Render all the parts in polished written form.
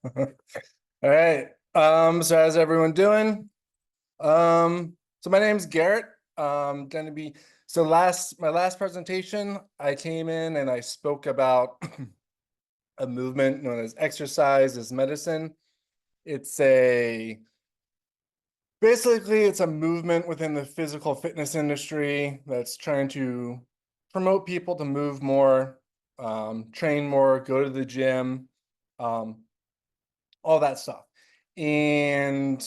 All right. So how's everyone doing? So my name's Garrett. Gonna be my last presentation, I came in and I spoke about a movement known as exercise as medicine. It's a basically it's a movement within the physical fitness industry that's trying to promote people to move more, train more, go to the gym, um, all that stuff. And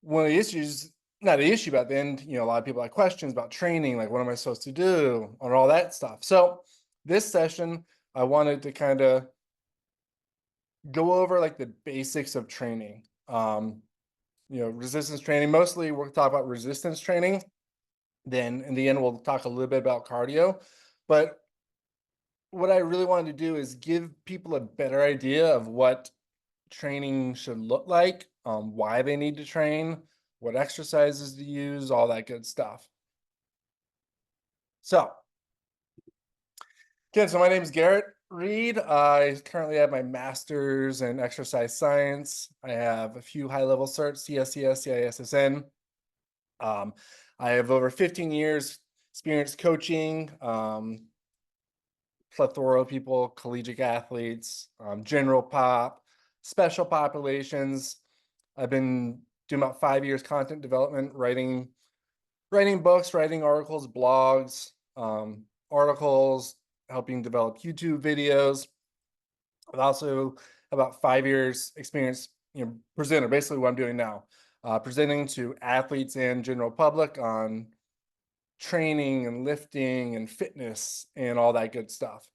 one of the issues, not an issue, but then, a lot of people have questions about training, like what am I supposed to do and all that stuff. So this session, I wanted to kind of go over like the basics of training. Resistance training, mostly we'll talk about resistance training. Then in the end, we'll talk a little bit about cardio. But what I really wanted to do is give people a better idea of what training should look like, why they need to train, what exercises to use, all that good stuff. So, again, my name is Garrett Reed. I currently have my master's in exercise science. I have a few high-level certs, CSCS, CISSN. I have over 15 years experience coaching, plethora of people, collegiate athletes, general pop, special populations. I've been doing about 5 years content development, writing books, writing articles, blogs, articles, helping develop YouTube videos. I've also about 5 years experience, presenter, basically what I'm doing now, presenting to athletes and general public on training and lifting and fitness and all that good stuff.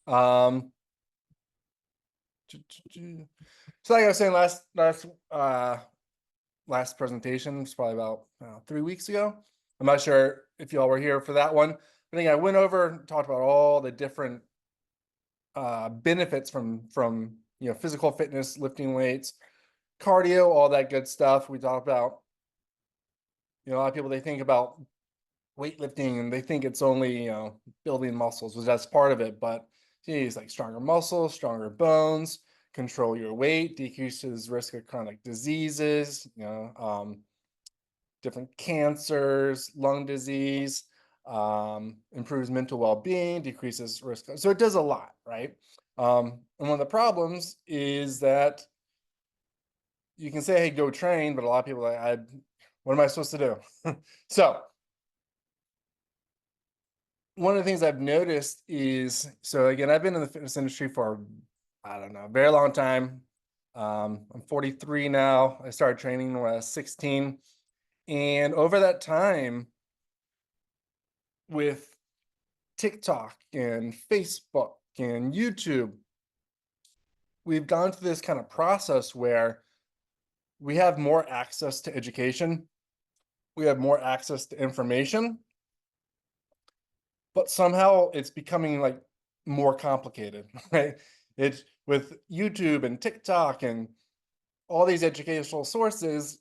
So like I was saying last presentation was probably about 3 weeks ago. I'm not sure if y'all were here for that one. I think I went over, talked about all the different benefits from physical fitness, lifting weights, cardio, all that good stuff. We talked about, a lot of people, they think about weightlifting and they think it's only building muscles, which that's part of it, but geez, like stronger muscles, stronger bones, control your weight, decreases risk of chronic diseases, different cancers, lung disease, improves mental well-being, decreases risk. So it does a lot, right? And one of the problems is that you can say, hey, go train, but a lot of people are like, what am I supposed to do? So one of the things I've noticed is, so again, I've been in the fitness industry for, I don't know, a very long time. I'm 43 now. I started training when I was 16. And over that time, with TikTok and Facebook and YouTube, we've gone through this kind of process where we have more access to education. We have more access to information, but somehow it's becoming like more complicated, right? It's with YouTube and TikTok and all these educational sources,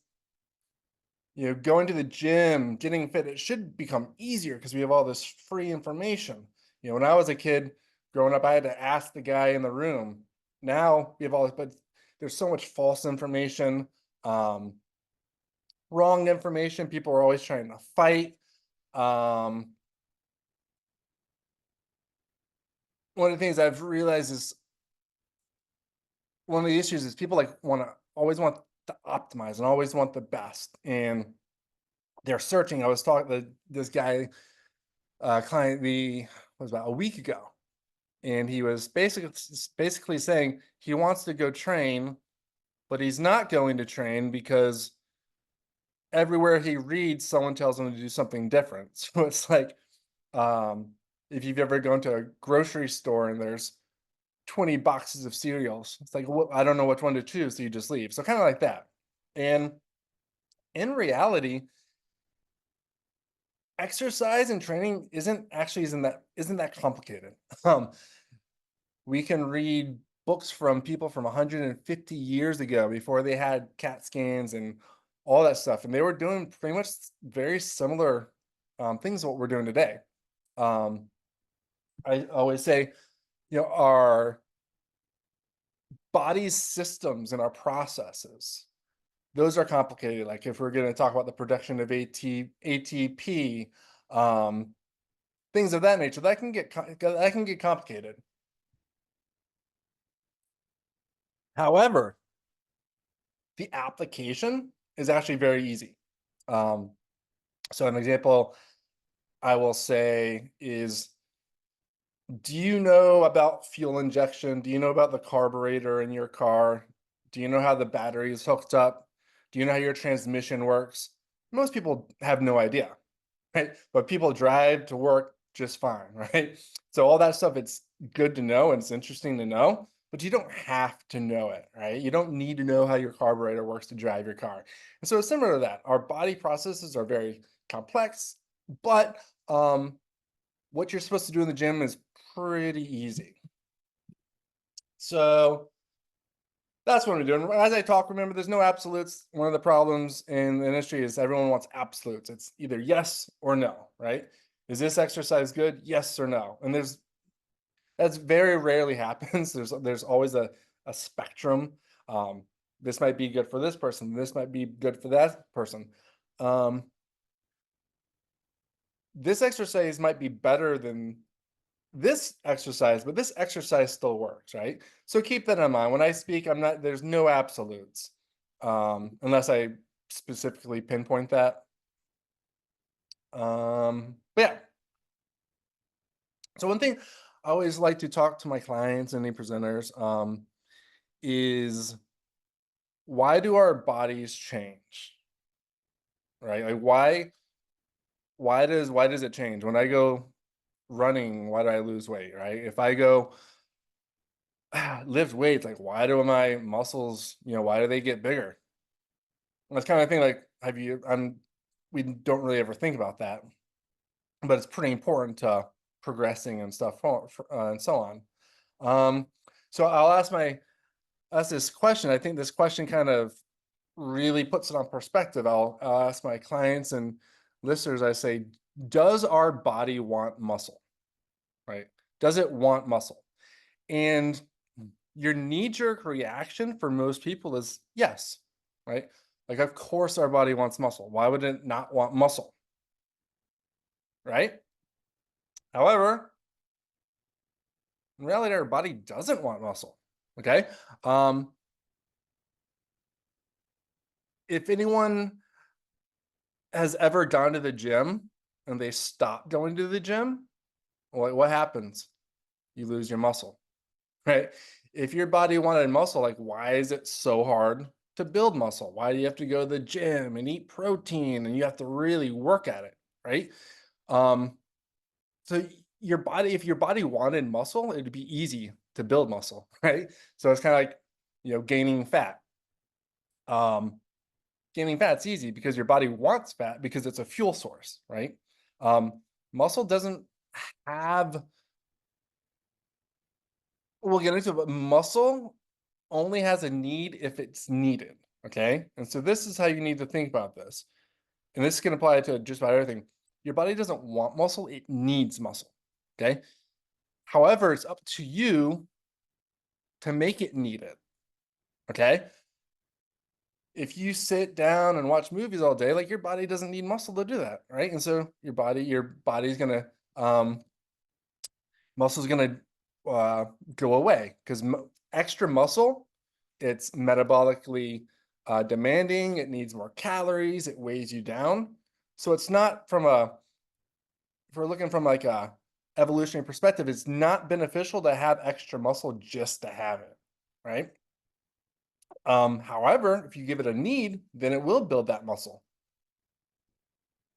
going to the gym, getting fit, it should become easier because we have all this free information. When I was a kid growing up, I had to ask the guy in the room. Now we have all this, but there's so much false information, wrong information. People are always trying to fight. One of the things I've realized is one of the issues is people like always want to optimize and always want the best. And they're searching. I was talking to this guy, client, was about a week ago, and he was basically saying he wants to go train, but he's not going to train because everywhere he reads, someone tells him to do something different. So it's like, if you've ever gone to a grocery store and there's 20 boxes of cereals, it's like, well, I don't know which one to choose, so you just leave. So kind of like that. And in reality, exercise and training isn't that complicated. We can read books from people from 150 years ago, before they had CAT scans and all that stuff, and they were doing pretty much very similar things to what we're doing today. I always say, our body's systems and our processes, those are complicated. Like if we're going to talk about the production of ATP, things of that nature, that can get complicated. However, the application is actually very easy. So an example I will say is, do you know about fuel injection? Do you know about the carburetor in your car? Do you know how the battery is hooked up? Do you know how your transmission works? Most people have no idea, right? But people drive to work just fine, right? So all that stuff, it's good to know and it's interesting to know, but you don't have to know it, right? You don't need to know how your carburetor works to drive your car. And so it's similar to that. Our body processes are very complex, but what you're supposed to do in the gym is pretty easy. So that's what I'm doing. As I talk, remember, there's no absolutes. One of the problems in the industry is everyone wants absolutes. It's either yes or no, right? Is this exercise good? Yes or no. And that's very rarely happens. There's always a spectrum. This might be good for this person. This might be good for that person. This exercise might be better than this exercise, but this exercise still works, right? So keep that in mind. When I speak, there's no absolutes, unless I specifically pinpoint that. But yeah. So one thing I always like to talk to my clients and the presenters, is why do our bodies change? Right? Like why does it change? When I go running, why do I lose weight? Right? If I go lift weights, like why do my muscles, why do they get bigger? And that's kind of thing like we don't really ever think about that, but it's pretty important to progressing and stuff and so on. So I'll ask this question. I think this question kind of really puts it on perspective. I'll ask my clients and listeners, I say, does our body want muscle? Right? Does it want muscle? And your knee-jerk reaction for most people is yes, right? Like, of course our body wants muscle. Why would it not want muscle? Right? However, in reality, our body doesn't want muscle. Okay. If anyone has ever gone to the gym and they stop going to the gym, what happens? You lose your muscle, right? If your body wanted muscle, like why is it so hard to build muscle? Why do you have to go to the gym and eat protein and you have to really work at it, right? So if your body wanted muscle, it'd be easy to build muscle, right? So it's kind of like, gaining fat. Gaining fat's easy because your body wants fat because it's a fuel source, right? Muscle doesn't have, we'll get into it, but muscle only has a need if it's needed, okay? And so this is how you need to think about this. And this can apply to just about everything. Your body doesn't want muscle, it needs muscle, okay? However, it's up to you to make it need it, okay? If you sit down and watch movies all day, like your body doesn't need muscle to do that, right? And so your body's gonna muscle's gonna go away because extra muscle, it's metabolically demanding. It needs more calories. It weighs you down. So it's not if we're looking from like a evolutionary perspective, it's not beneficial to have extra muscle just to have it, right? However, if you give it a need, then it will build that muscle.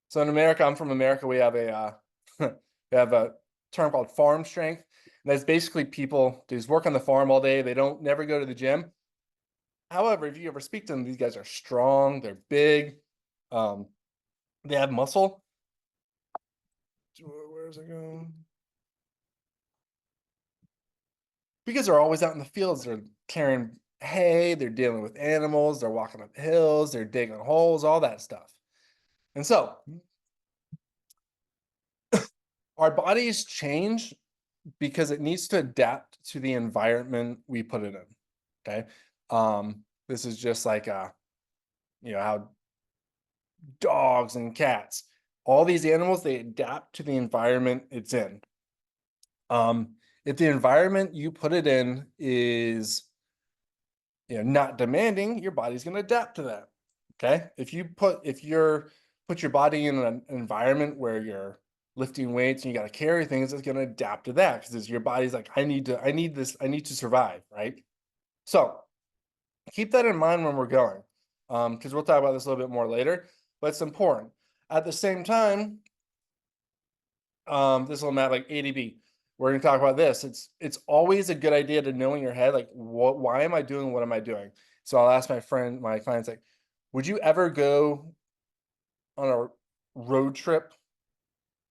So in America, I'm from America, we have a term called farm strength. And that's basically people they just work on the farm all day. They don't never go to the gym. However, if you ever speak to them, these guys are strong, they're big, they have muscle. Where's it going? Because they're always out in the fields, they're carrying hay, they're dealing with animals, they're walking up hills, they're digging holes, all that stuff. And so our bodies change because it needs to adapt to the environment we put it in. Okay. This is just like how dogs and cats, all these animals, they adapt to the environment it's in. If the environment you put it in is not demanding, your body's going to adapt to that. Okay. If you're put your body in an environment where you're lifting weights and you got to carry things, it's going to adapt to that because your body's like, I need this, I need to survive. Right. So keep that in mind when we're going. Because we'll talk about this a little bit more later, but it's important. At the same time, this will matter like ADB. We're going to talk about this. It's always a good idea to know in your head, like, why am I doing what am I doing? So I'll ask my clients, like, would you ever go on a road trip,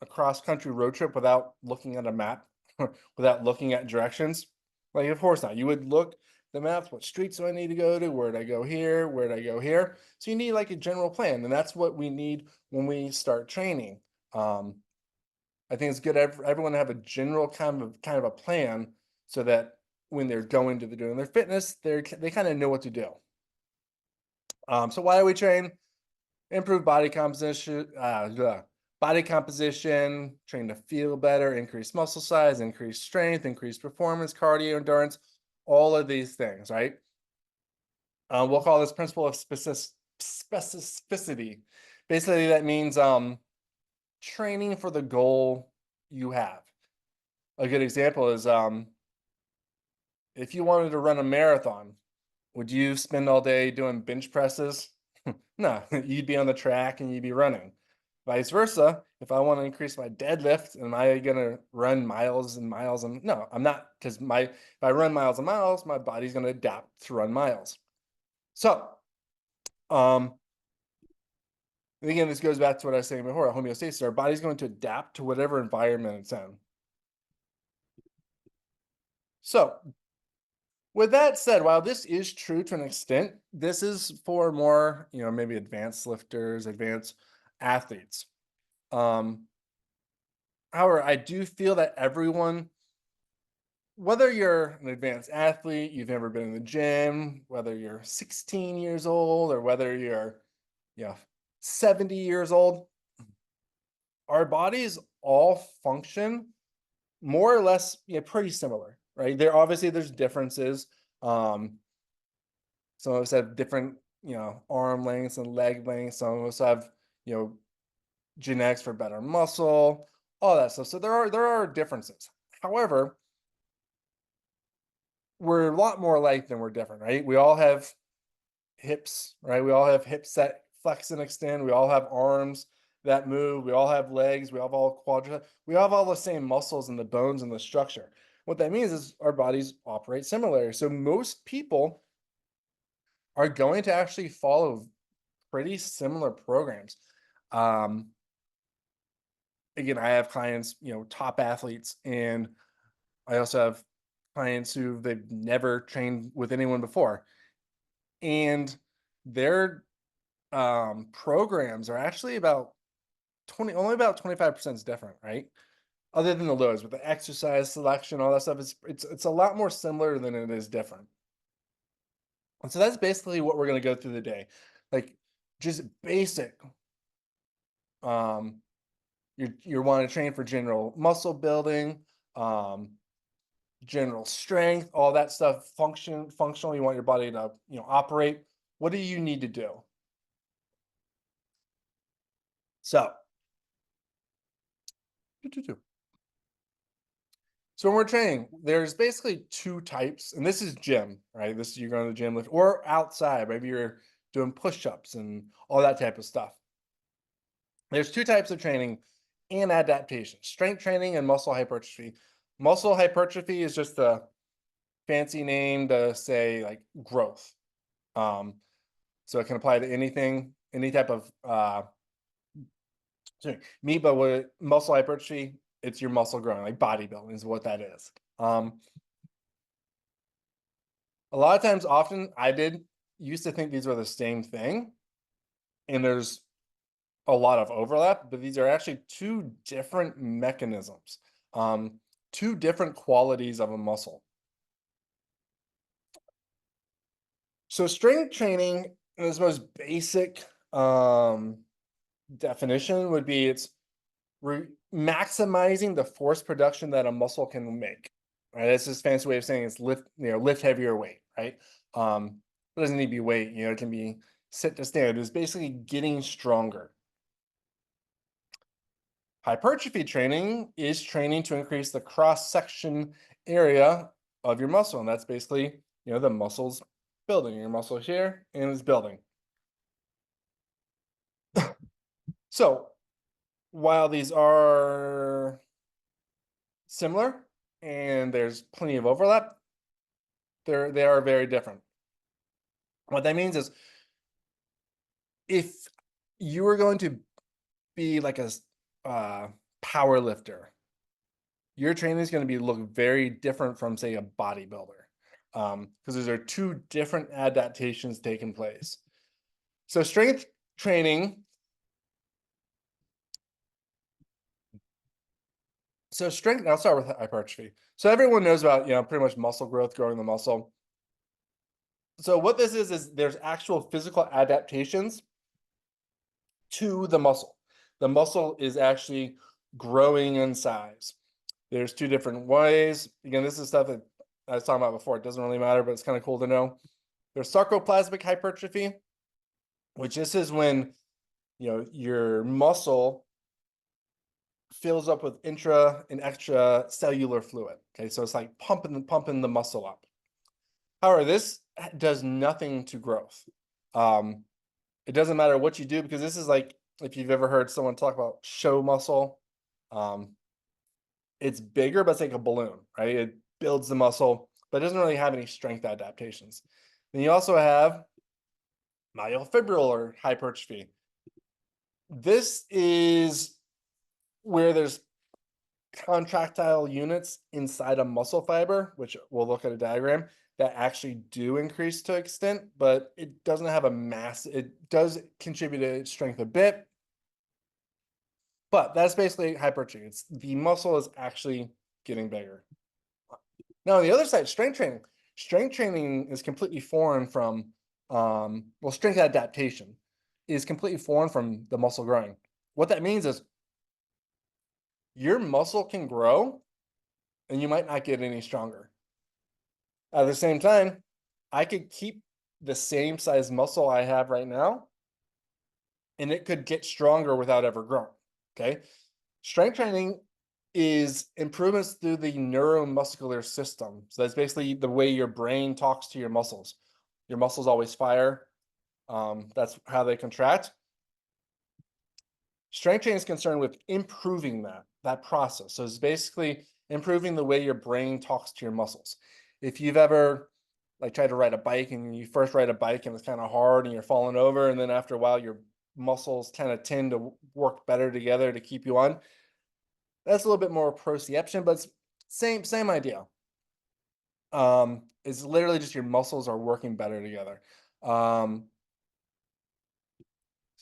a cross country road trip without looking at a map, without looking at directions? Like, of course not. You would look the maps, what streets do I need to go to? Where would I go here? Where would I go here? So you need like a general plan. And that's what we need when we start training. I think it's good everyone to have a general kind of a plan so that when they're going to doing their fitness, they kind of know what to do. So why do we train? Improve body composition, train to feel better, increase muscle size, increase strength, increase performance, cardio, endurance, all of these things, right? We'll call this principle of specificity. Basically, that means training for the goal you have. A good example is if you wanted to run a marathon, would you spend all day doing bench presses? No, you'd be on the track and you'd be running. Vice versa, if I want to increase my deadlift, am I going to run miles and miles? And no, I'm not, because if I run miles and miles, my body's going to adapt to run miles. So, again, this goes back to what I was saying before, homeostasis. Our body's going to adapt to whatever environment it's in. So, with that said, while this is true to an extent, this is for more, maybe advanced lifters, advanced athletes. However, I do feel that everyone, whether you're an advanced athlete, you've never been in the gym, whether you're 16 years old or whether you're, 70 years old, our bodies all function more or less pretty similar, right? There's differences. Some of us have different, arm lengths and leg lengths. Some of us have, genetics for better muscle, all that stuff. So there are differences. However, we're a lot more alike than we're different, right? We all have hips, right? We all have hips that flex and extend. We all have arms that move. We all have legs. We have all quadriceps. We have all the same muscles and the bones and the structure. What that means is our bodies operate similarly. So most people are going to actually follow pretty similar programs. Again, I have clients, top athletes, and I also have clients who they've never trained with anyone before. And their programs are actually only about 25% is different, right? Other than the lows with the exercise selection, all that stuff, it's a lot more similar than it is different. And so that's basically what we're going to go through the day. Like just basic. You want to train for general muscle building, general strength, all that stuff, functional, you want your body to, operate. What do you need to do? So when we're training, there's basically two types, and this is gym, right? This is you're going to the gym lift or outside. Maybe you're doing push-ups and all that type of stuff. There's two types of training and adaptation: strength training and muscle hypertrophy. Muscle hypertrophy is just a fancy name to say like growth. So it can apply to anything, any type of but with muscle hypertrophy, it's your muscle growing, like bodybuilding is what that is. A lot of times, often used to think these were the same thing, and there's a lot of overlap, but these are actually two different mechanisms, two different qualities of a muscle. So strength training in its most basic definition would be it's maximizing the force production that a muscle can make. Right, that's just a fancy way of saying it's lift heavier weight, right? It doesn't need to be weight, it can be sit to stand. It's basically getting stronger. Hypertrophy training is training to increase the cross-section area of your muscle, and that's basically, the muscles building. Your muscle here and it's building. So while these are similar and there's plenty of overlap, they are very different. What that means is if you were going to be like a power lifter, your training is going to look very different from, say, a bodybuilder, because those are two different adaptations taking place. So strength training. So strength, I'll start with hypertrophy. So everyone knows about, pretty much muscle growth, growing the muscle. So what this is there's actual physical adaptations to the muscle. The muscle is actually growing in size. There's two different ways. Again, this is stuff that I was talking about before. It doesn't really matter, but it's kind of cool to know. There's sarcoplasmic hypertrophy, which this is when, your muscle fills up with intra and extra cellular fluid. Okay, so it's like pumping the muscle up. However, this does nothing to growth. It doesn't matter what you do, because this is like, if you've ever heard someone talk about show muscle, it's bigger, but it's like a balloon, right? It builds the muscle, but it doesn't really have any strength adaptations. Then you also have myofibrillar hypertrophy. This is where there's contractile units inside a muscle fiber, which we'll look at a diagram, that actually do increase to extent, but it doesn't have a mass. It does contribute to strength a bit, but that's basically hypertrophy. It's the muscle is actually getting bigger. Now on the other side, strength training. Strength training is completely foreign from, strength adaptation is completely foreign from the muscle growing. What that means is your muscle can grow and you might not get any stronger. At the same time, I could keep the same size muscle I have right now, and it could get stronger without ever growing. Okay. Strength training is improvements through the neuromuscular system. So that's basically the way your brain talks to your muscles. Your muscles always fire. That's how they contract. Strength training is concerned with improving that process. So it's basically improving the way your brain talks to your muscles. If you've ever tried to ride a bike, and you first ride a bike and it's kind of hard and you're falling over, and then after a while your muscles kind of tend to work better together to keep you on. That's a little bit more proprioception, but it's same idea. It's literally just your muscles are working better together. So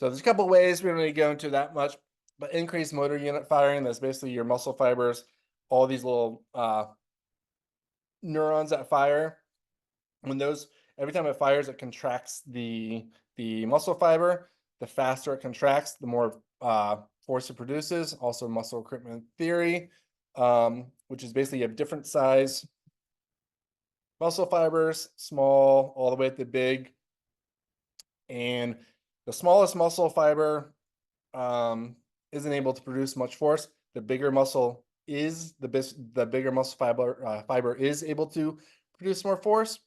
there's a couple of ways. We don't need to go into that much, but increased motor unit firing, that's basically your muscle fibers, all these little neurons that fire. When every time it fires, it contracts the muscle fiber. The faster it contracts, the more force it produces. Also muscle recruitment theory, which is basically you have different size muscle fibers, small all the way to big. And the smallest muscle fiber isn't able to produce much force. The bigger muscle is the bigger muscle fiber is able to produce more force.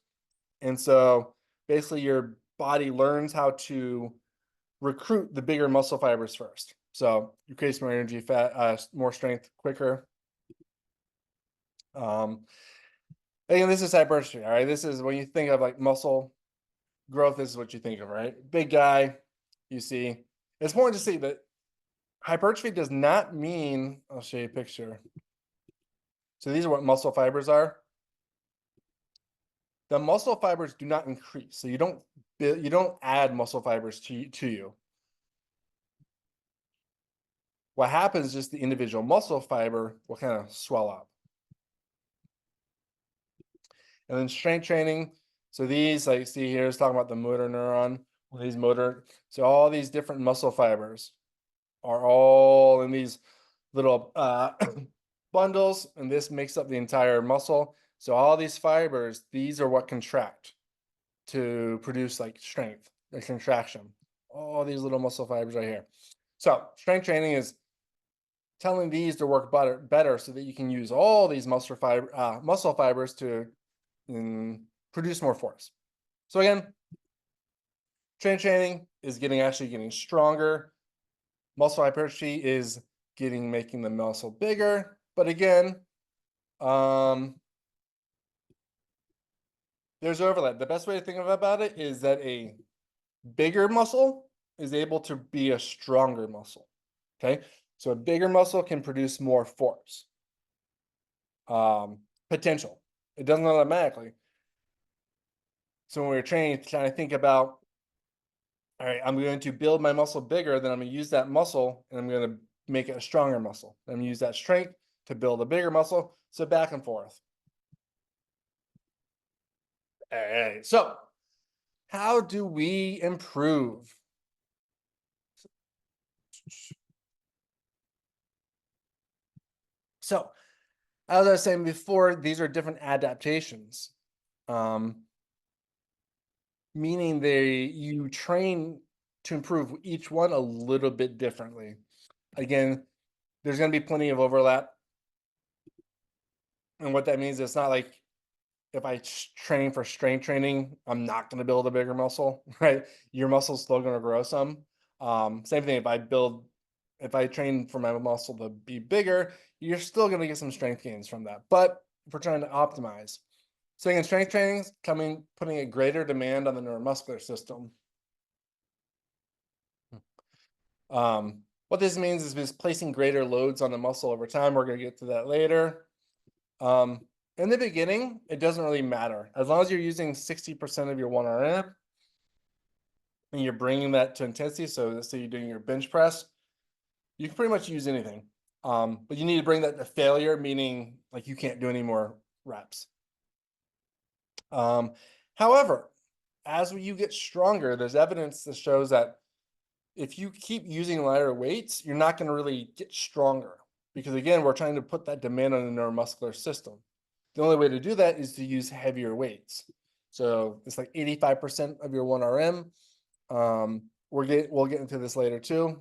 And so basically your body learns how to recruit the bigger muscle fibers first. So you create more energy, fat, more strength quicker. Again, this is hypertrophy. All right. This is when you think of like muscle growth, this is what you think of, right? Big guy, you see. It's important to see that hypertrophy does not mean, I'll show you a picture. So these are what muscle fibers are. The muscle fibers do not increase. So you don't add muscle fibers to you. What happens is just the individual muscle fiber will kind of swell up. And then strength training, So these, like see here, is talking about the motor neuron. These motor, so all these different muscle fibers are all in these little bundles, and this makes up the entire muscle. So all these fibers, these are what contract to produce like strength, the contraction. All these little muscle fibers right here. So strength training is telling these to work better so that you can use all these muscle fibers to produce more force. So again, strength training is actually getting stronger. Muscle hypertrophy is making the muscle bigger. But again, there's overlap. The best way to think about it is that a bigger muscle is able to be a stronger muscle. Okay, so a bigger muscle can produce more force. Potential. It doesn't automatically. So when we're training, trying to think about, all right, I'm going to build my muscle bigger, then I'm going to use that muscle and I'm going to make it a stronger muscle. I'm going to use that strength to build a bigger muscle. So back and forth. All right. So how do we improve? So as I was saying before, these are different adaptations. Meaning you train to improve each one a little bit differently. Again, there's going to be plenty of overlap. And what that means, it's not like if I train for strength training, I'm not going to build a bigger muscle, right? Your muscle's still going to grow some. Same thing, if I train for my muscle to be bigger, you're still going to get some strength gains from that. But if we're trying to optimize. So again, strength training is putting a greater demand on the neuromuscular system. What this means is placing greater loads on the muscle over time. We're going to get to that later. In the beginning, it doesn't really matter. As long as you're using 60% of your 1RM and you're bringing that to intensity, so let's say you're doing your bench press, you can pretty much use anything. But you need to bring that to failure, meaning like you can't do any more reps. However, as you get stronger, there's evidence that shows that if you keep using lighter weights, you're not going to really get stronger because again, we're trying to put that demand on the neuromuscular system. The only way to do that is to use heavier weights. So it's like 85% of your 1RM. We'll get into this later too,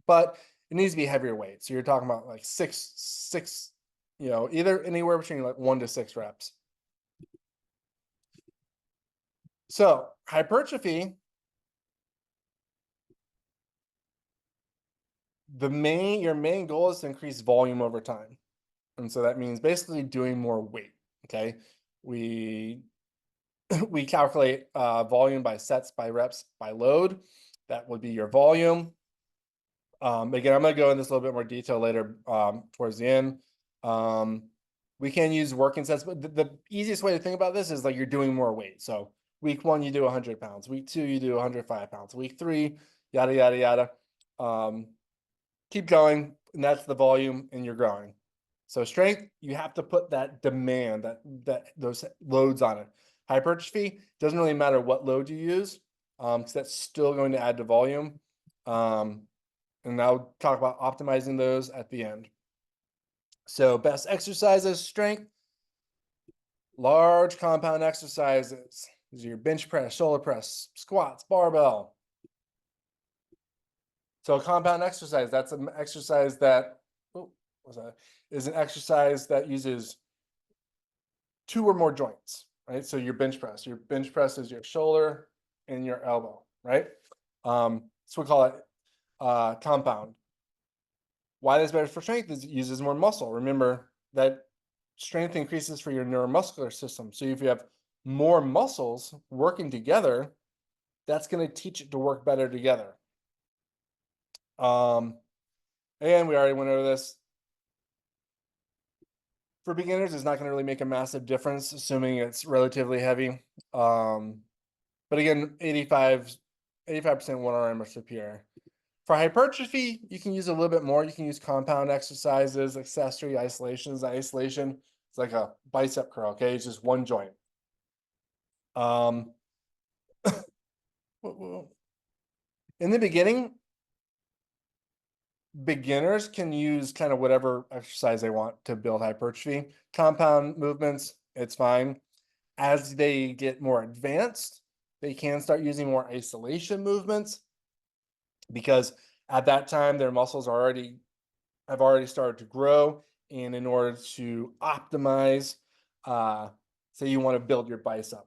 but it needs to be heavier weight. So you're talking about like six, either anywhere between like 1 to 6 reps. So hypertrophy, your main goal is to increase volume over time. And so that means basically doing more weight. Okay. We calculate volume by sets, by reps, by load. That would be your volume. Again, I'm going to go in this a little bit more detail later towards the end. We can use working sets, but the easiest way to think about this is like you're doing more weight. So week 1, you do 100 pounds. Week 2, you do 105 pounds. Week 3, yada, yada, yada. Keep going, and that's the volume, and you're growing. So strength, you have to put that demand, those loads on it. Hypertrophy, doesn't really matter what load you use, because that's still going to add to volume. And I'll talk about optimizing those at the end. So best exercises, strength, large compound exercises. These are your bench press, shoulder press, squats, barbell. So a compound exercise, that's an exercise that, is an exercise that uses 2 or more joints, right? So your bench press is your shoulder and your elbow, right? So we call it compound. Why that's better for strength is it uses more muscle. Remember that strength increases for your neuromuscular system. So if you have more muscles working together, that's going to teach it to work better together. And we already went over this. For beginners, it's not going to really make a massive difference, assuming it's relatively heavy. But again, 85% 1RM or superior. For hypertrophy, you can use a little bit more. You can use compound exercises, accessory isolations. Isolation is like a bicep curl, okay? It's just one joint. Um, in the beginning, beginners can use kind of whatever exercise they want to build hypertrophy. Compound movements, it's fine. As they get more advanced, they can start using more isolation movements, because at that time their muscles have already started to grow. And in order to optimize, say you want to build your bicep,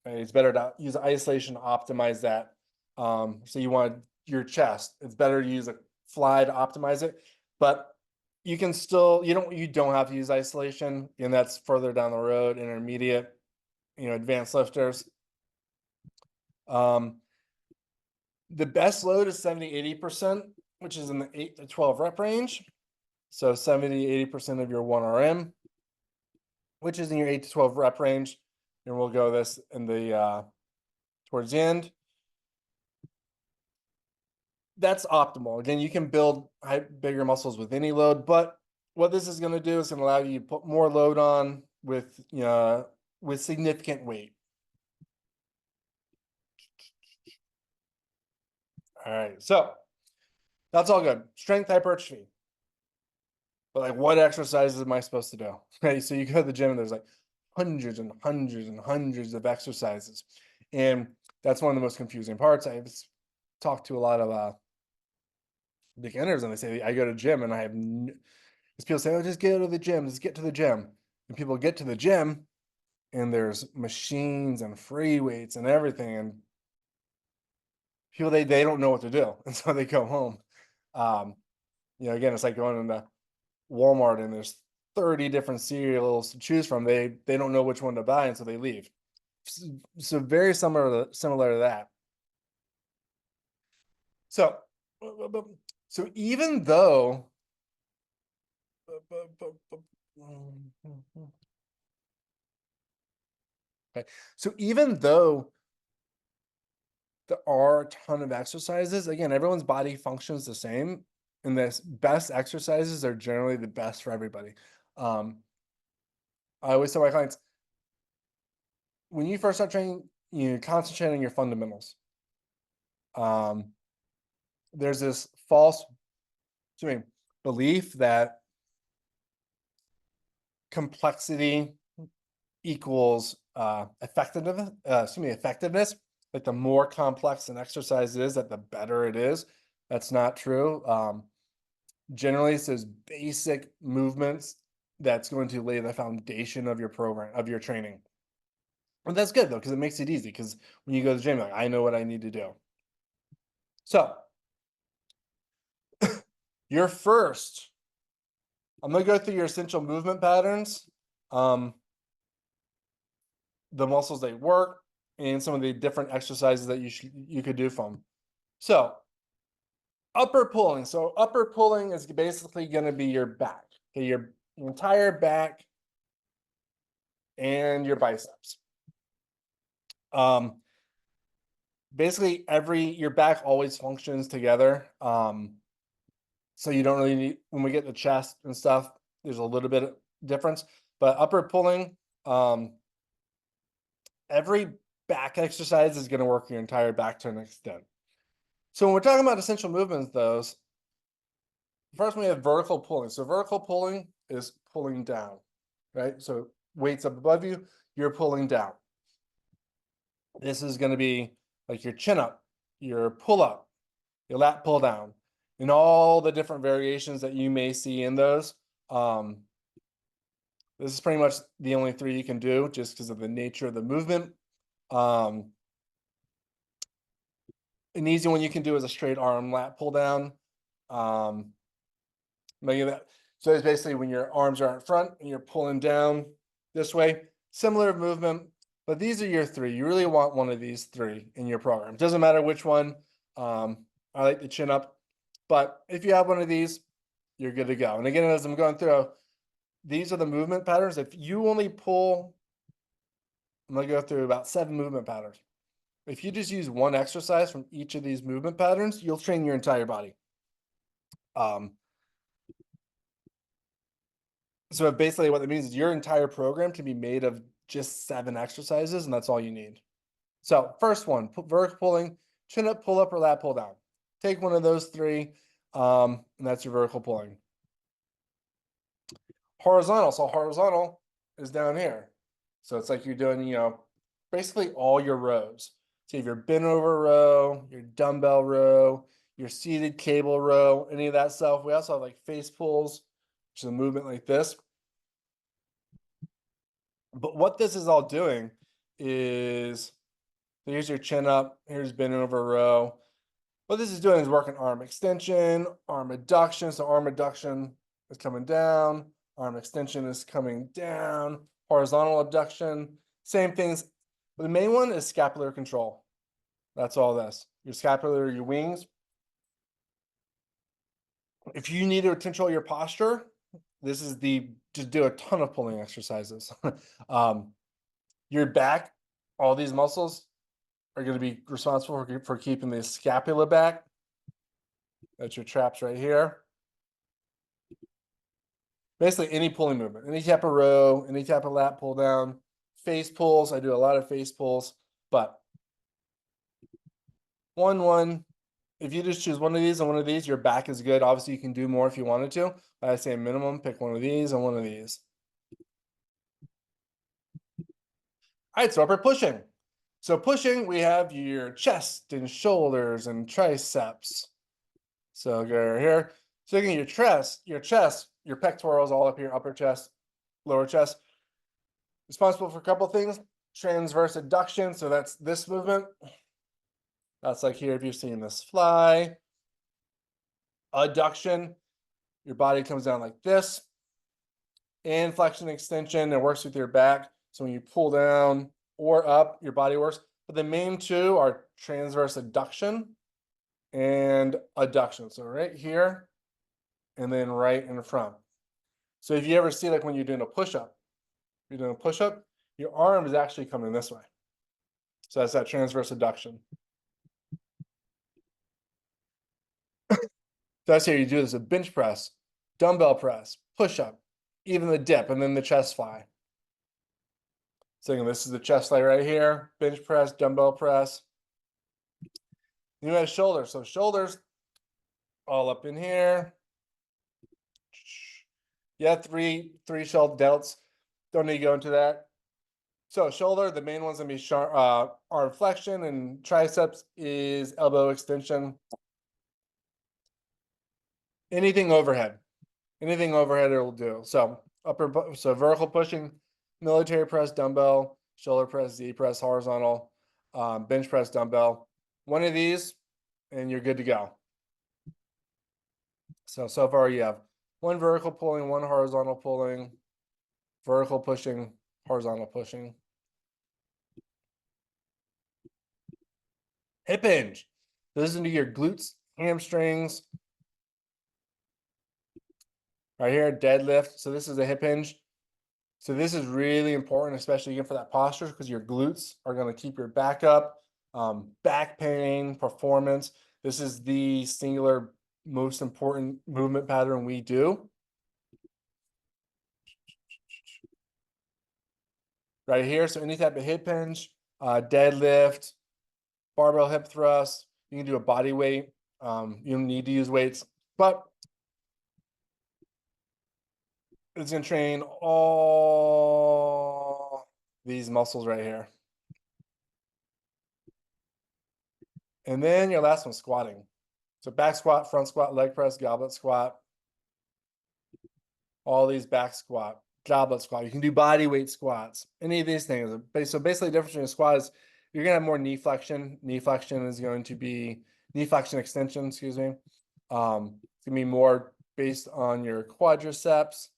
right? It's better to use isolation to optimize that. So you want your chest, it's better to use a fly to optimize it. But you can still, you don't have to use isolation, and that's further down the road, intermediate, advanced lifters. The best load is 70-80%, which is in the 8 to 12 rep range. So 70-80% of your 1RM, which is in your 8 to 12 rep range. And we'll go this in the towards the end. That's optimal. Again, you can build bigger muscles with any load, but what this is going to do is going to allow you to put more load on with significant weight. All right, so that's all good. Strength hypertrophy. But like, what exercises am I supposed to do? Okay, so you go to the gym and there's like hundreds and hundreds and hundreds of exercises. And that's one of the most confusing parts. I've talked to a lot of beginners, and they say, I go to the gym and I have, because people say, oh, just get to the gym, just get to the gym. And people get to the gym and there's machines and free weights and everything. And people, they don't know what to do. And so they go home. Again, it's like going into Walmart and there's 30 different cereals to choose from. They don't know which one to buy, and so they leave. So very similar to that. So even though okay, so even though there are a ton of exercises, again, everyone's body functions the same, and the best exercises are generally the best for everybody. I always tell my clients, when you first start training, you concentrate on your fundamentals. There's this false belief that complexity equals effectiveness. Like, the more complex an exercise is, that the better it is. That's not true. Generally, it's those basic movements that's going to lay the foundation of your program, of your training. And that's good though, because it makes it easy. Because when you go to the gym, like, I know what I need to do. So your first, I'm going to go through your essential movement patterns, the muscles they work, and some of the different exercises that you could do from. So upper pulling. So upper pulling is basically going to be your back, okay, your entire back and your biceps. Basically your back always functions together. So you don't really need, when we get the chest and stuff, there's a little bit of difference, but upper pulling, every back exercise is going to work your entire back to an extent. So when we're talking about essential movements, those, first we have vertical pulling. So vertical pulling is pulling down, right? So weights up above you, you're pulling down. This is going to be like your chin up, your pull up, your lat pull down, and all the different variations that you may see in those. This is pretty much the only three you can do, just because of the nature of the movement. An easy one you can do is a straight arm lat pull down. So it's basically when your arms are in front and you're pulling down this way. Similar movement, but these are your three. You really want one of these three in your program. Doesn't matter which one. I like the chin up, but if you have one of these, you're good to go. And again, as I'm going through, these are the movement patterns. If you only pull, I'm going to go through about 7 movement patterns. If you just use one exercise from each of these movement patterns, you'll train your entire body. So basically what that means is your entire program can be made of just 7 exercises, and that's all you need. So first one, vertical pulling, chin up, pull up, or lat pull down. Take one of those three, and that's your vertical pulling. Horizontal, so horizontal is down here. So it's like you're doing, basically all your rows. So you have your bent over row, your dumbbell row, your seated cable row, any of that stuff. We also have like face pulls, which is a movement like this. But what this is all doing is, here's your chin up, here's bent over row. What this is doing is working arm extension, arm adduction. So arm adduction is coming down, arm extension is coming down, horizontal abduction, same things. But the main one is scapular control. That's all this. Your scapular, your wings. If you need to control your posture, this is just do a ton of pulling exercises. Your back, all these muscles are going to be responsible for keeping the scapula back. That's your traps right here. Basically any pulling movement, any type of row, any type of lat pull down, face pulls. I do a lot of face pulls, but one, if you just choose one of these and one of these, your back is good. Obviously you can do more if you wanted to, but I say minimum, pick one of these and one of these. All right, so upper pushing. So pushing, we have your chest and shoulders and triceps. So go right here. So again, your chest, your pectorals all up here, upper chest, lower chest. Responsible for a couple things. Transverse adduction. So that's this movement. That's like here if you're seeing this fly. Adduction, your body comes down like this. And flexion extension, it works with your back. So when you pull down or up, your body works. But the main two are transverse adduction and adduction. So right here and then right in front. So if you ever see like when you're doing a push-up, your arm is actually coming this way. So that's that transverse adduction. That's how you do this: a bench press, dumbbell press, push-up, even the dip, and then the chest fly. So again, this is the chest fly right here, bench press, dumbbell press. You have shoulders. So shoulders all up in here. Yeah, three shell delts. Don't need to go into that. So shoulder, the main one's gonna be arm flexion, and triceps is elbow extension. Anything overhead it will do. So vertical pushing, military press, dumbbell, shoulder press, Z press, horizontal, bench press, dumbbell. One of these, and you're good to go. So far you have one vertical pulling, one horizontal pulling, vertical pushing, horizontal pushing. Hip hinge. This is into your glutes, hamstrings. Right here, deadlift. So this is a hip hinge. So this is really important, especially again for that posture, because your glutes are going to keep your back up. Back pain, performance. This is the singular most important movement pattern we do. Right here. So any type of hip hinge, deadlift, barbell hip thrust. You can do a body weight. You don't need to use weights, but it's going to train all these muscles right here. And then your last one, squatting. So back squat, front squat, leg press, goblet squat. All these back squat, goblet squat. You can do body weight squats, any of these things. So basically the difference between a squat is you're going to have more knee flexion. Knee flexion is going to be knee flexion extension, excuse me. It's going to be more based on your quadriceps.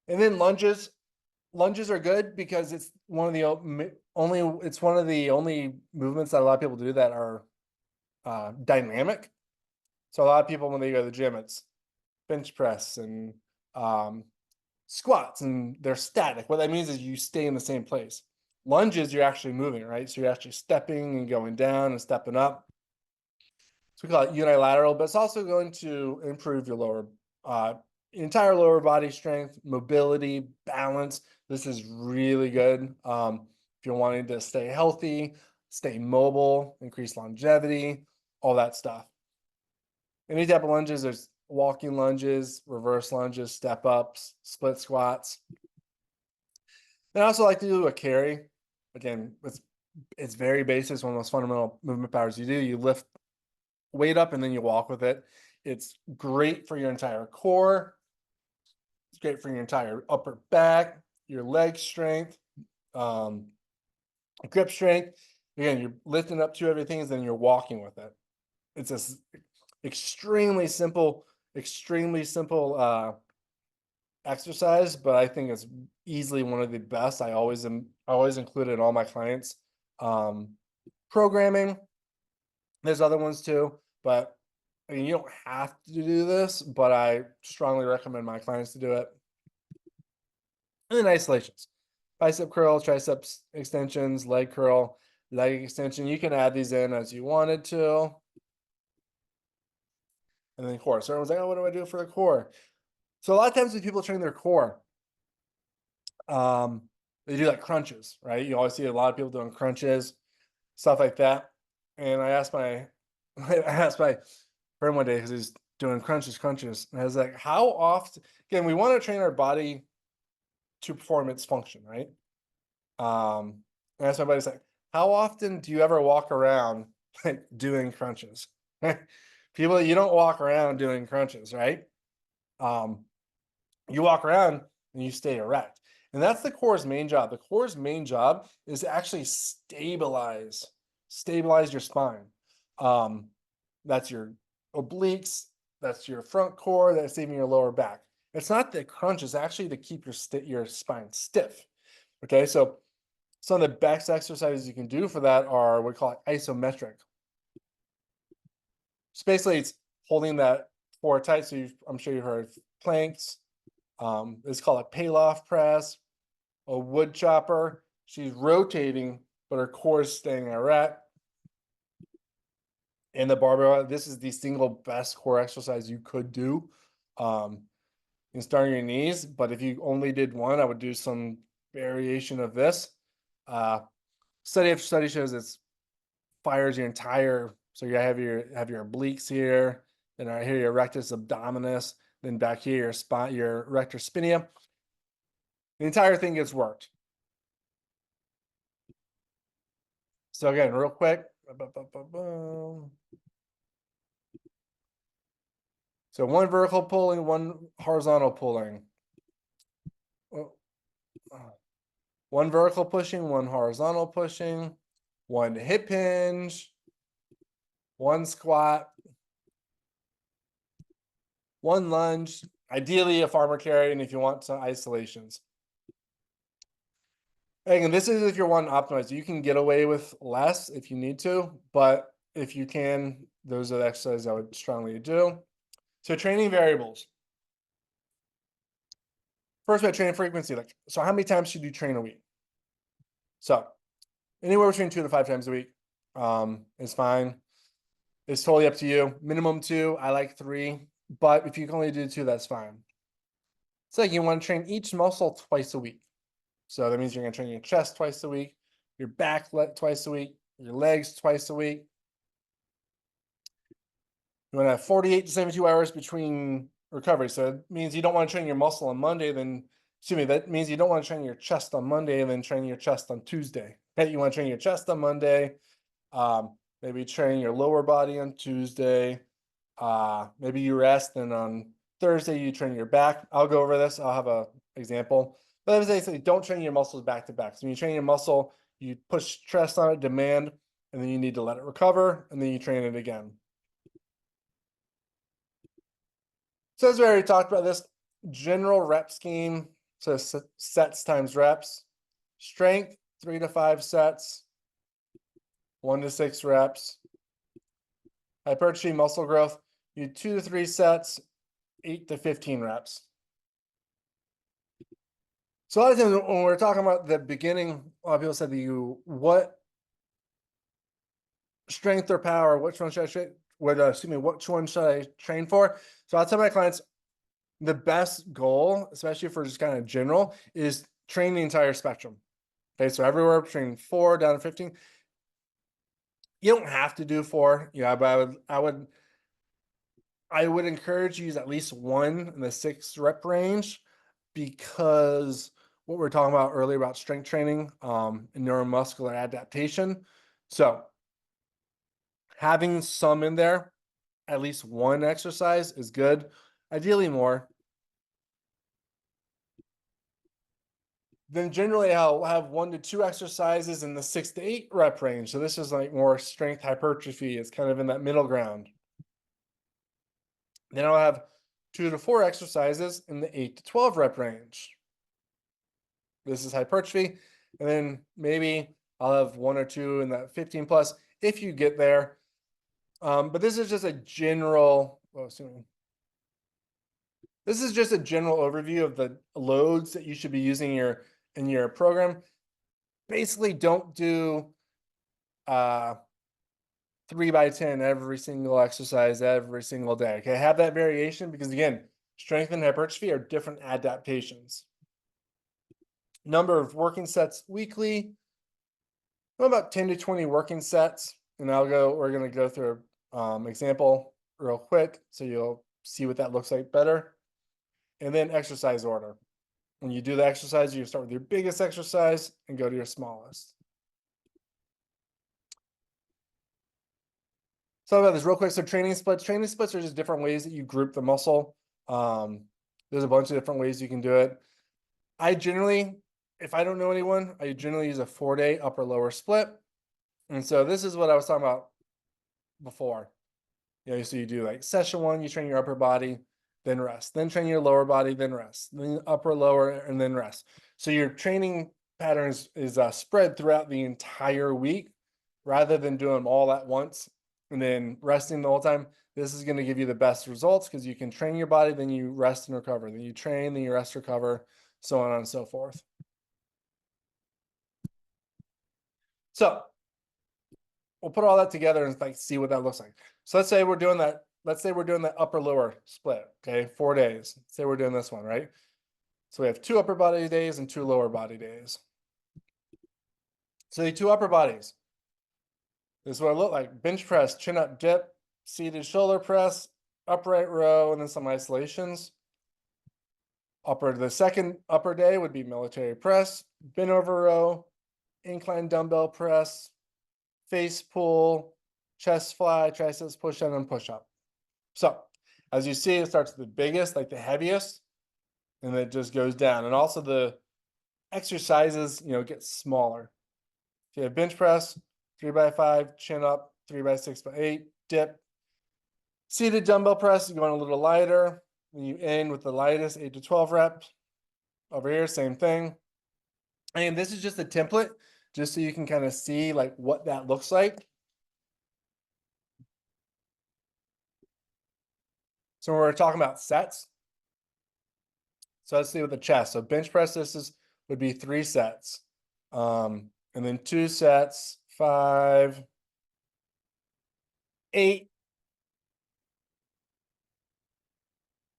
And then lunges. Lunges are good because it's one of the only movements that a lot of people do that are dynamic. So a lot of people, when they go to the gym, it's bench press and squats, and they're static. What that means is you stay in the same place. Lunges, you're actually moving, right? So you're actually stepping and going down and stepping up. So we call it unilateral, but it's also going to improve your entire lower body strength, mobility, balance. This is really good. if you're wanting to stay healthy, stay mobile, increase longevity, all that stuff. Any type of lunges, there's walking lunges, reverse lunges, step ups, split squats. And I also like to do a carry. Again, it's very basic. It's one of the most fundamental movement powers you do. You lift weight up and then you walk with it. It's great for your entire core. It's great for your entire upper back, your leg strength, grip strength. Again, you're lifting up to everything and then you're walking with it. It's this extremely simple exercise, but I think it's easily one of the best. I always include it in all my clients programming. There's other ones too, but I mean, you don't have to do this, but I strongly recommend my clients to do it. And then isolations, bicep curl, triceps extensions, leg curl, leg extension. You can add these in as you wanted to. And then core. So everyone's like, oh, what do I do for the core? So a lot of times when people train their core, they do like crunches, right? You always see a lot of people doing crunches, stuff like that. And I asked my friend one day because he's doing crunches. And I was like, how often, again, we want to train our body to perform its function, right? And I asked my buddy, like, how often do you ever walk around like doing crunches? People, you don't walk around doing crunches, right? You walk around and you stay erect. And that's the core's main job. The core's main job is to actually stabilize your spine. That's your obliques, that's your front core, that's even your lower back. It's not the crunch, it's actually to keep your spine stiff. Okay, so some of the best exercises you can do for that are what we call it isometric. So basically, it's holding that core tight. So I'm sure you've heard planks. It's called a Pallof press, a wood chopper. She's rotating, but her core is staying erect. And the barbell, this is the single best core exercise you could do. You can start on your knees, but if you only did one, I would do some variation of this. Study after study shows it fires your entire, so you have your obliques here, then right here your rectus abdominis, then back here your spine, your rectus spinae. The entire thing gets worked. So again, real quick. So one vertical pulling, one horizontal pulling. One vertical pushing, one horizontal pushing, one hip hinge, one squat, one lunge, ideally a farmer carry, and if you want some isolations. Again, this is if you're wanting to optimize. You can get away with less if you need to, but if you can, those are the exercises I would strongly do. So training variables. First, we have training frequency. Like, so how many times should you train a week? So anywhere between 2 to 5 times a week is fine. It's totally up to you. Minimum 2, I like 3, but if you can only do 2, that's fine. So you want to train each muscle twice a week. So that means you're going to train your chest twice a week, your back twice a week, your legs twice a week. You want to have 48 to 72 hours between recovery. So it means you don't want to train your muscle on Monday, then, excuse me, that means you don't want to train your chest on Monday and then train your chest on Tuesday. Okay? You want to train your chest on Monday, maybe train your lower body on Tuesday, maybe you rest, and on Thursday you train your back. I'll go over this. I'll have an example. But basically, don't train your muscles back to back. So when you train your muscle, you push stress on it, demand, and then you need to let it recover, and then you train it again. So as we already talked about this, general rep scheme, so sets times reps, strength, 3 to 5 sets, 1 to 6 reps, hypertrophy, muscle growth, you do 2 to 3 sets, 8 to 15 reps. So a lot of times when we're talking about the beginning, a lot of people said to you, what strength or power, which one should I train? Which one should I train for? So I'll tell my clients the best goal, especially for just kind of general, is train the entire spectrum. Okay, so everywhere between 4 down to 15. You don't have to do 4, but I would encourage you to use at least 1 in the 6 rep range, because what we are talking about earlier about strength training, and neuromuscular adaptation. So having some in there, at least 1 exercise is good. Ideally more. Then generally I'll have 1 to 2 exercises in the 6 to 8 rep range. So this is like more strength hypertrophy. It's kind of in that middle ground. Then I'll have 2 to 4 exercises in the 8 to 12 rep range. This is hypertrophy. And then maybe I'll have 1 or 2 in that 15 plus if you get there. But this is just a general, this is just a general overview of the loads that you should be using in your program. Basically, don't do 3x10 every single exercise every single day. Okay, have that variation, because again, strength and hypertrophy are different adaptations. Number of working sets weekly, about 10 to 20 working sets. And we're going to go through an example real quick so you'll see what that looks like better. And then exercise order. When you do the exercise, you start with your biggest exercise and go to your smallest. So about this real quick. So training splits. Training splits are just different ways that you group the muscle. There's a bunch of different ways you can do it. I generally, if I don't know anyone, I generally use a 4-day upper lower split. And so this is what I was talking about before. So you do like session 1, you train your upper body, then rest, then train your lower body, then rest, then upper, lower, and then rest. So your training patterns is spread throughout the entire week, rather than doing them all at once and then resting the whole time. This is going to give you the best results, because you can train your body, then you rest and recover, then you train, then you rest, recover, so on and so forth. So we'll put all that together and like see what that looks like. So let's say we're doing that. Let's say we're doing that upper lower split. Okay, 4 days. Let's say we're doing this one, right? So we have 2 upper body days and 2 lower body days. So the 2 upper bodies. This is what it looked like: bench press, chin up, dip, seated shoulder press, upright row, and then some isolations. The second upper day would be military press, bent over row, incline dumbbell press, face pull, chest fly, triceps push down, and push up. So as you see, it starts with the biggest, like the heaviest, and it just goes down. And also the exercises, get smaller. If you have bench press, 3x5, chin up, 3x6x8, dip. Seated dumbbell press, you're going a little lighter. Then you end with the lightest, 8 to 12 reps. Over here, same thing. And this is just a template, just so you can kind of see like what that looks like. So we're talking about sets. So let's see with the chest. So bench press, would be 3 sets. And then 2 sets, 5, 8,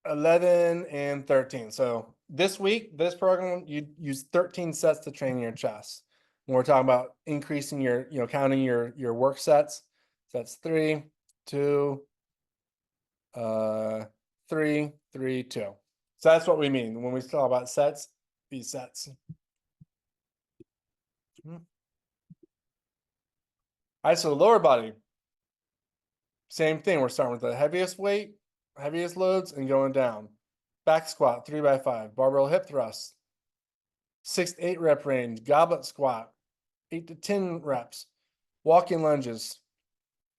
11, and 13. So this week, this program, you use 13 sets to train your chest. When we're talking about increasing your, counting your work sets. So that's 3, 2, 3, 3, 2. So that's what we mean when we talk about sets, these sets. All right, so the lower body, same thing. We're starting with the heaviest weight, heaviest loads, and going down. Back squat, 3x5, barbell hip thrust, 6 to 8 rep range, goblet squat, 8 to 10 reps, walking lunges,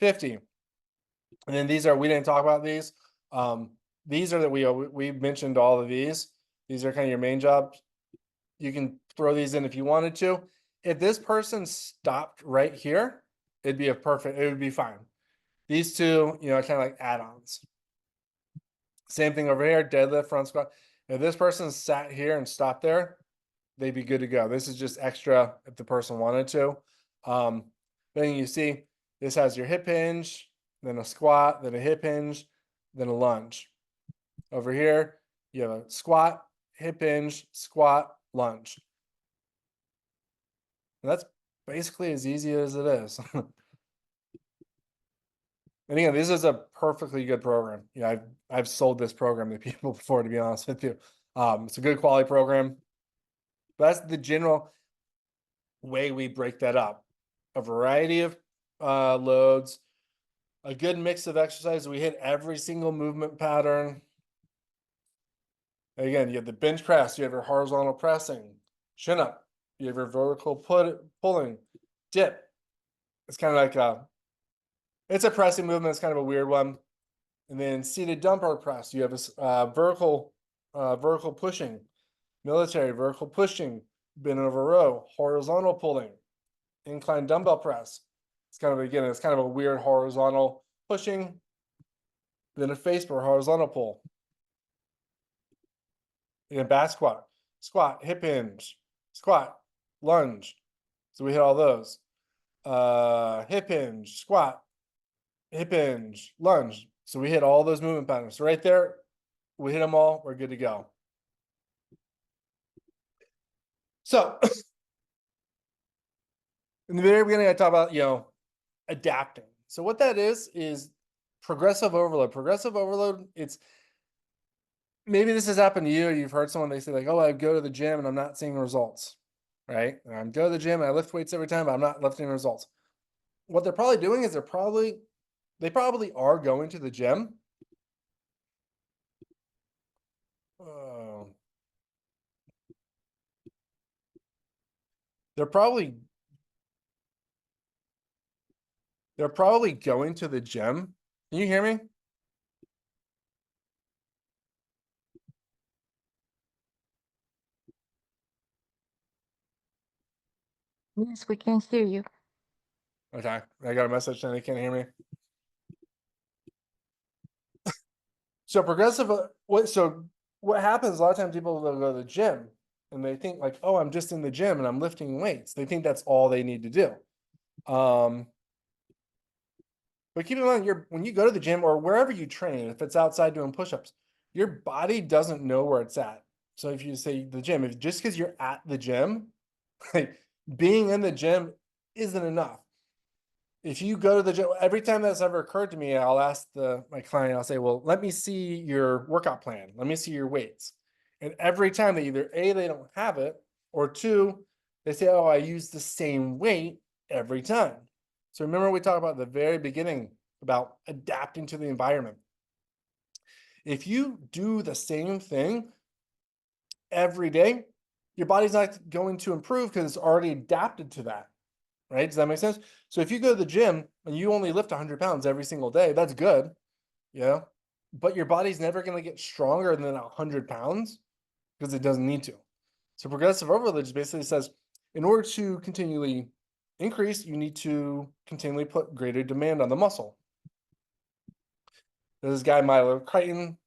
50. And then we didn't talk about these. These are that we mentioned all of these. These are kind of your main jobs. You can throw these in if you wanted to. If this person stopped right here, it would be fine. These two, kind of like add-ons. Same thing over here, deadlift, front squat. If this person sat here and stopped there, they'd be good to go. This is just extra if the person wanted to. Then you see this has your hip hinge, then a squat, then a hip hinge, then a lunge. Over here, you have a squat, hip hinge, squat, lunge. And that's basically as easy as it is. And again, this is a perfectly good program. Yeah, I've sold this program to people before, to be honest with you. It's a good quality program. But that's the general way we break that up. A variety of loads, a good mix of exercise. We hit every single movement pattern. Again, you have the bench press, you have your horizontal pressing, chin up, you have your vertical pulling, dip. It's kind of like it's a pressing movement. It's kind of a weird one. And then seated dumbbell press, you have a vertical pushing, military vertical pushing, bend over row, horizontal pulling, incline dumbbell press. It's kind of, again, it's kind of a weird horizontal pushing, then a face for horizontal pull. Again, back squat, squat, hip hinge, squat, lunge. So we hit all those. Hip hinge, squat, hip hinge, lunge. So we hit all those movement patterns. So right there, we hit them all. We're good to go. So in the very beginning, I talked about, adapting. So what that is progressive overload. Progressive overload, it's, maybe this has happened to you, or you've heard someone, they say like, oh, I go to the gym and I'm not seeing results, right? And I go to the gym and I lift weights every time, but I'm not lifting results. What they're probably doing is they probably are going to the gym. Uh, they're probably going to the gym. Can you hear me? Yes, we can hear you. Okay, I got a message saying they can't hear me. So progressive, what happens a lot of times, people will go to the gym and they think like, oh, I'm just in the gym and I'm lifting weights. They think that's all they need to do. But keep in mind, when you go to the gym or wherever you train, if it's outside doing push-ups, your body doesn't know where it's at. So if you say the gym, if just because you're at the gym, like being in the gym isn't enough. If you go to the gym, every time that's ever occurred to me, I'll ask my client, I'll say, well, let me see your workout plan. Let me see your weights. And every time they either A, they don't have it, or two, they say, oh, I use the same weight every time. So remember, we talked about at the very beginning about adapting to the environment. If you do the same thing every day, your body's not going to improve because it's already adapted to that. Right? Does that make sense? So if you go to the gym and you only lift 100 pounds every single day, that's good. Yeah. But your body's never going to get stronger than 100 pounds because it doesn't need to. So progressive overload just basically says, in order to continually increase, you need to continually put greater demand on the muscle. This guy, Milo Crichton,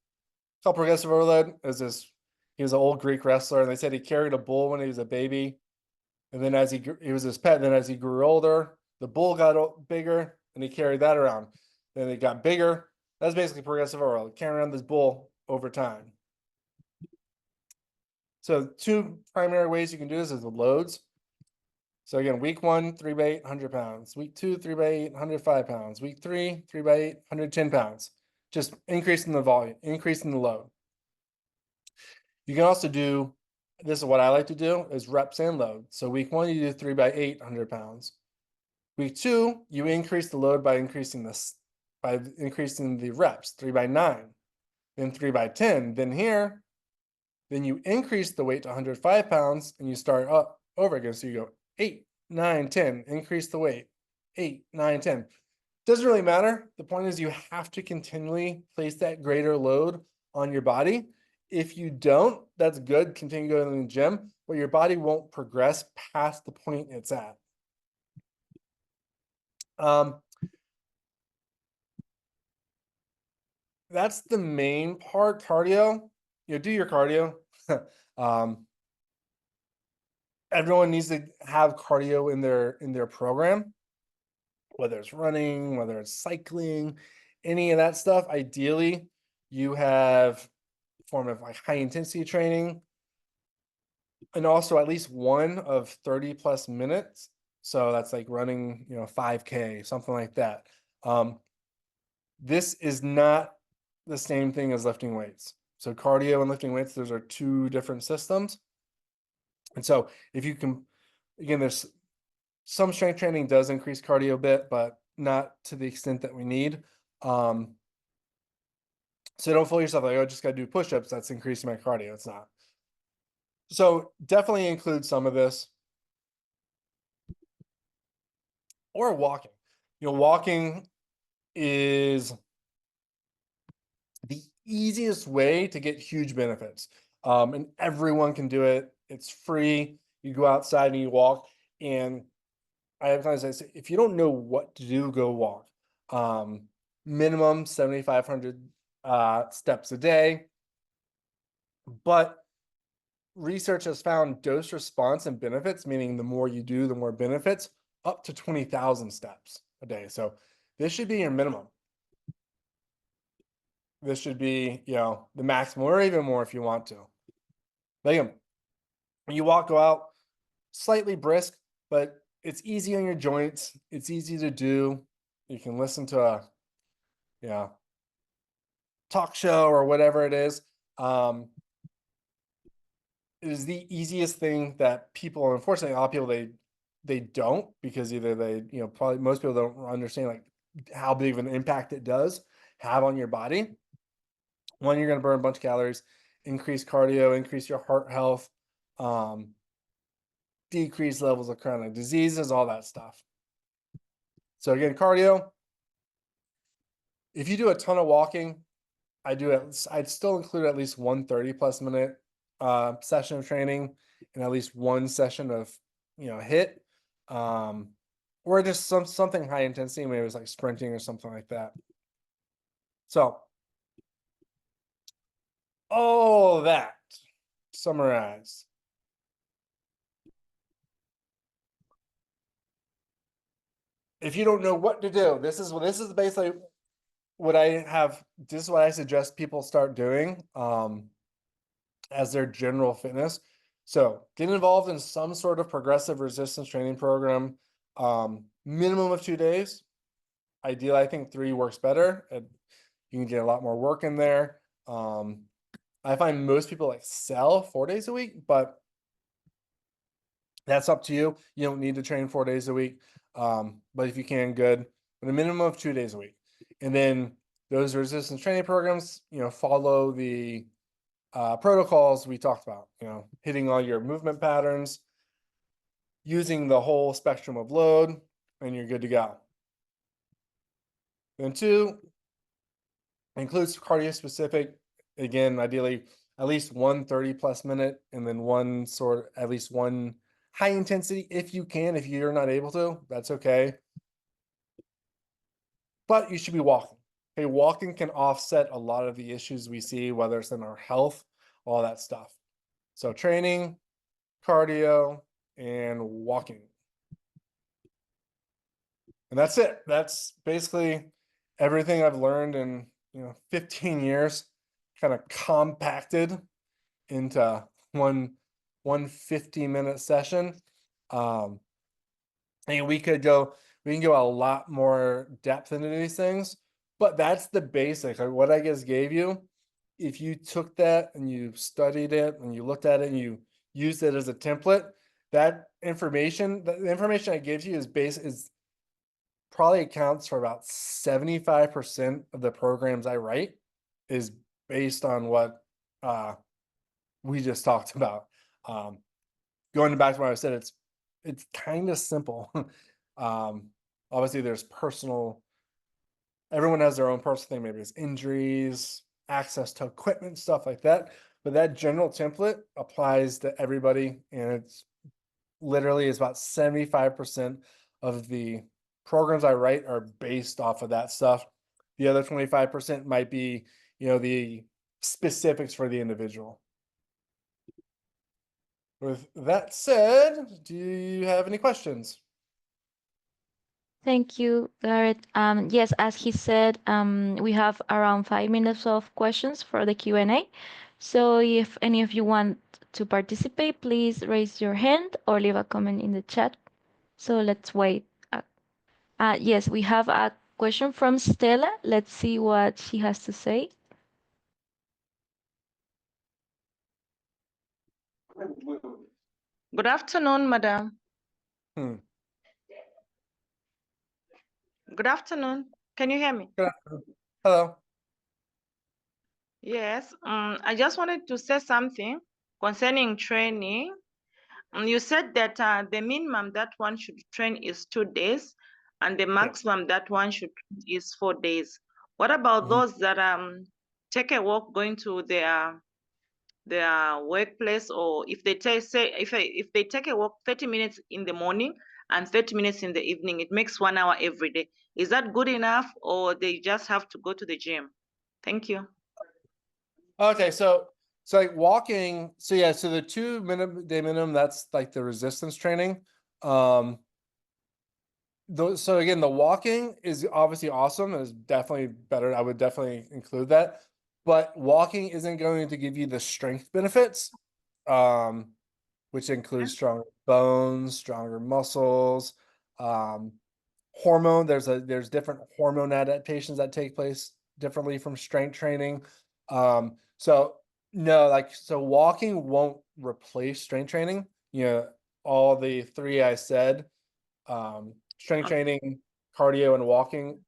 called progressive overload. He was an old Greek wrestler, and they said he carried a bull when he was a baby. And then as he was his pet, then as he grew older, the bull got bigger and he carried that around. Then it got bigger. That's basically progressive overload, carrying around this bull over time. So two primary ways you can do this is the loads. So again, week 1, 3 by 8, 100 pounds. Week 2, 3 by 8, 105 pounds. Week 3, 3 by 8, 110 pounds. Just increasing the volume, increasing the load. You can also do, this is what I like to do, is reps and load. So week 1, you do 3 by 8, 100 pounds. Week 2, you increase the load by increasing the reps, 3 by 9, then 3 by 10. Then you increase the weight to 105 pounds and you start up over again. So you go 8, 9, 10, increase the weight, 8, 9, 10. Doesn't really matter. The point is you have to continually place that greater load on your body. If you don't, that's good. Continue going to the gym, but your body won't progress past the point it's at. That's the main part. Cardio, do your cardio. Everyone needs to have cardio in their program, whether it's running, whether it's cycling, any of that stuff. Ideally, you have a form of like high intensity training. and also at least one of 30 plus minutes. So that's like running, 5K, something like that. This is not the same thing as lifting weights. So cardio and lifting weights, those are two different systems. And so if you can, again, there's some strength training does increase cardio a bit, but not to the extent that we need. So don't fool yourself like, oh, I just got to do push-ups. That's increasing my cardio. It's not. So definitely include some of this. Or walking. Walking is the easiest way to get huge benefits. And everyone can do it. It's free. You go outside and you walk. And I have times I say, if you don't know what to do, go walk. Minimum 7,500 steps a day. But research has found dose response and benefits, meaning the more you do, the more benefits, up to 20,000 steps a day. So this should be your minimum. This should be, the maximum or even more if you want to. Like, when you walk, go out slightly brisk, but it's easy on your joints. It's easy to do. You can listen to a, talk show or whatever it is. It is the easiest thing that people, unfortunately, a lot of people, they don't, because either they, probably most people don't understand like how big of an impact it does have on your body. One, you're going to burn a bunch of calories, increase cardio, increase your heart health, decrease levels of chronic diseases, all that stuff. So again, cardio. If you do a ton of walking, I'd still include at least 1 plus minute session of training and at least one session of hit, or just something high intensity, maybe it was like sprinting or something like that. So all that summarized. If you don't know what to do, this is basically what I have. This is what I suggest people start doing as their general fitness. So get involved in some sort of progressive resistance training program, minimum of 2 days. Ideally, I think 3 works better. You can get a lot more work in there. I find most people excel 4 days a week, but that's up to you. You don't need to train 4 days a week. But if you can, good. But a minimum of 2 days a week. And then those resistance training programs, follow the protocols we talked about, hitting all your movement patterns, using the whole spectrum of load, and you're good to go. Then 2 includes cardio specific. Again, ideally at least 1 plus minute, and then at least one high intensity if you can. If you're not able to, that's okay. But you should be walking. Okay, walking can offset a lot of the issues we see, whether it's in our health, all that stuff. So training, cardio, and walking. And that's it. That's basically everything I've learned in 15 years, kind of compacted into one 50-minute session. And we can go a lot more depth into these things, but that's the basic. Like what I just gave you. If you took that and you studied it and you looked at it and you used it as a template, the information I gave you is probably accounts for about 75% of the programs I write is based on what we just talked about. Going back to what I said, it's kind of simple. Obviously there's everyone has their own personal thing. Maybe it's injuries, access to equipment, stuff like that. But that general template applies to everybody. And it's literally is about 75% of the programs I write are based off of that stuff. The other 25% might be, the specifics for the individual. With that said, do you have any questions? Thank you, Garrett. Yes, as he said, we have around 5 minutes of questions for the Q&A. So if any of you want to participate, please raise your hand or leave a comment in the chat. So let's wait. Yes, we have a question from Stella. Let's see what she has to say. Good afternoon, madam. Hmm. Good afternoon. Can you hear me? Good afternoon. Hello. Yes. I just wanted to say something concerning training. You said that the minimum that one should train is 2 days, and the maximum that one should train is 4 days. What about Mhm. those that take a walk going to their workplace, or if they if they take a walk 30 minutes in the morning and 30 minutes in the evening, it makes 1 hour every day. Is that good enough, or they just have to go to the gym? Thank you. Okay, so like walking, so yeah, so the 2 day minimum, that's like the resistance training. So again, the walking is obviously awesome. It's definitely better. I would definitely include that. But walking isn't going to give you the strength benefits, which includes stronger bones, stronger muscles, hormone. There's different hormone adaptations that take place differently from strength training. So no, so walking won't replace strength training. You know, all the three I said, strength training, cardio, and walking,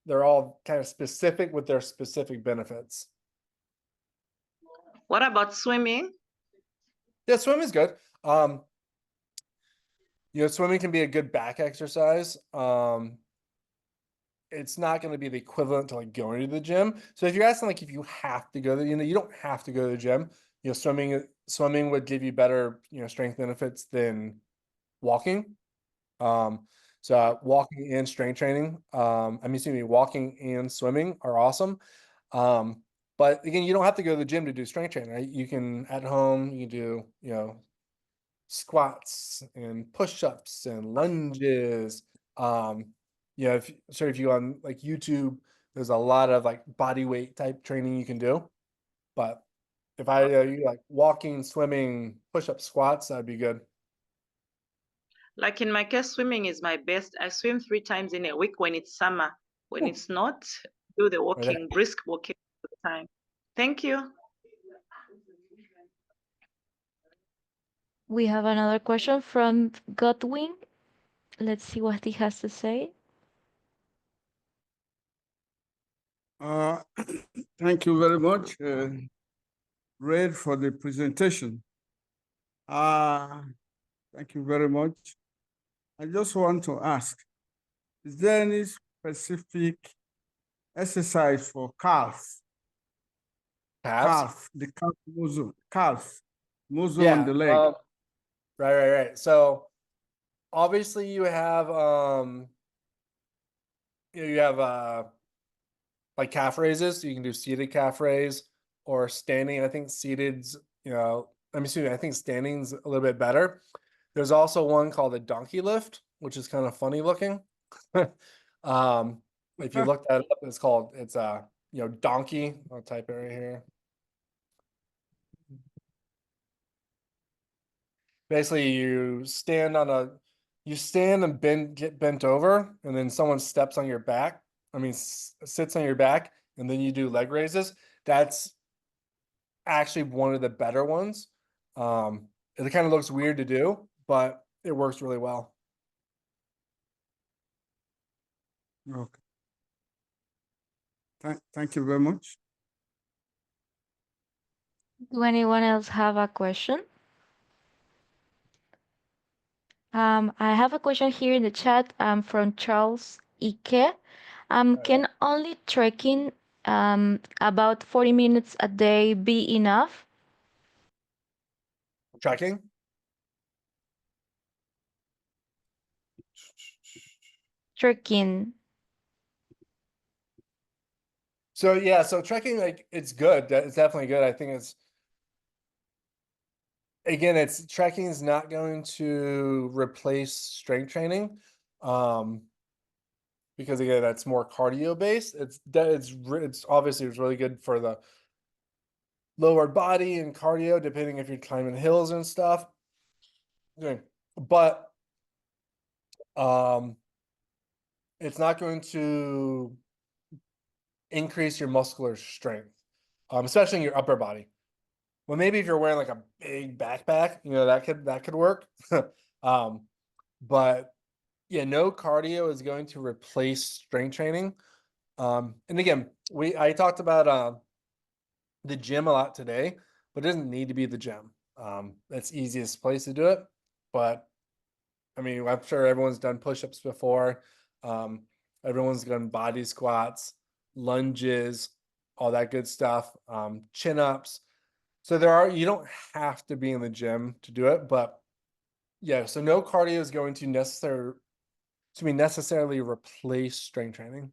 they're all kind of specific with their specific benefits. What about swimming? Yeah, swimming is good. Swimming can be a good back exercise. It's not going to be the equivalent to like going to the gym. So if you're asking like if you have to go to, you don't have to go to the gym. Swimming would give you better, strength benefits than walking. Walking and strength training, walking and swimming are awesome. But again, you don't have to go to the gym to do strength training, right? You can at home, you can do, squats and push-ups and lunges. If you on like YouTube, there's a lot of like body weight type training you can do. But if you like walking, swimming, push-up, squats, that'd be good. Like in my case, swimming is my best. I swim 3 times in a week when it's summer. When it's not, do the walking, brisk walking all the time. Thank you. We have another question from Godwin. Let's see what he has to say. Thank you very much, Red, for the presentation. Thank you very much. I just want to ask, is there any specific exercise for calf? Calves? The calf muscle Yeah. on the leg. Right. So obviously you have like calf raises. So you can do seated calf raise or standing. I think seated's, I think standing's a little bit better. There's also one called a donkey lift, which is kind of funny looking. If you look that up, it's donkey. I'll type it right here. Basically, you stand and get bent over, and then someone steps on your back. Sits on your back, and then you do leg raises. That's actually one of the better ones. It kind of looks weird to do, but it works really well. Okay. Thank you very much. Do anyone else have a question? I have a question here in the chat from Charles Ike. Can only trekking about 40 minutes a day be enough? Trekking? Trekking. So yeah, so trekking, like, it's good. It's definitely good. I think trekking is not going to replace strength training. Because again, that's more cardio based. It's obviously really good for lower body and cardio, depending if you're climbing hills and stuff. Okay. But it's not going to increase your muscular strength, especially in your upper body. Well, maybe if you're wearing like a big backpack, you know, that could work. But yeah, no cardio is going to replace strength training. And again, I talked about the gym a lot today, but it doesn't need to be the gym. That's the easiest place to do it. But I mean, I'm sure everyone's done push-ups before. Everyone's done body squats, lunges, all that good stuff, chin-ups. So you don't have to be in the gym to do it, but yeah, so no cardio is going to necessarily replace strength training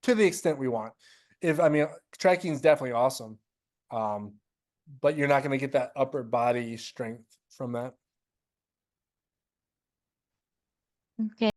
to the extent we want. Trekking is definitely awesome. But you're not going to get that upper body strength from that. Okay.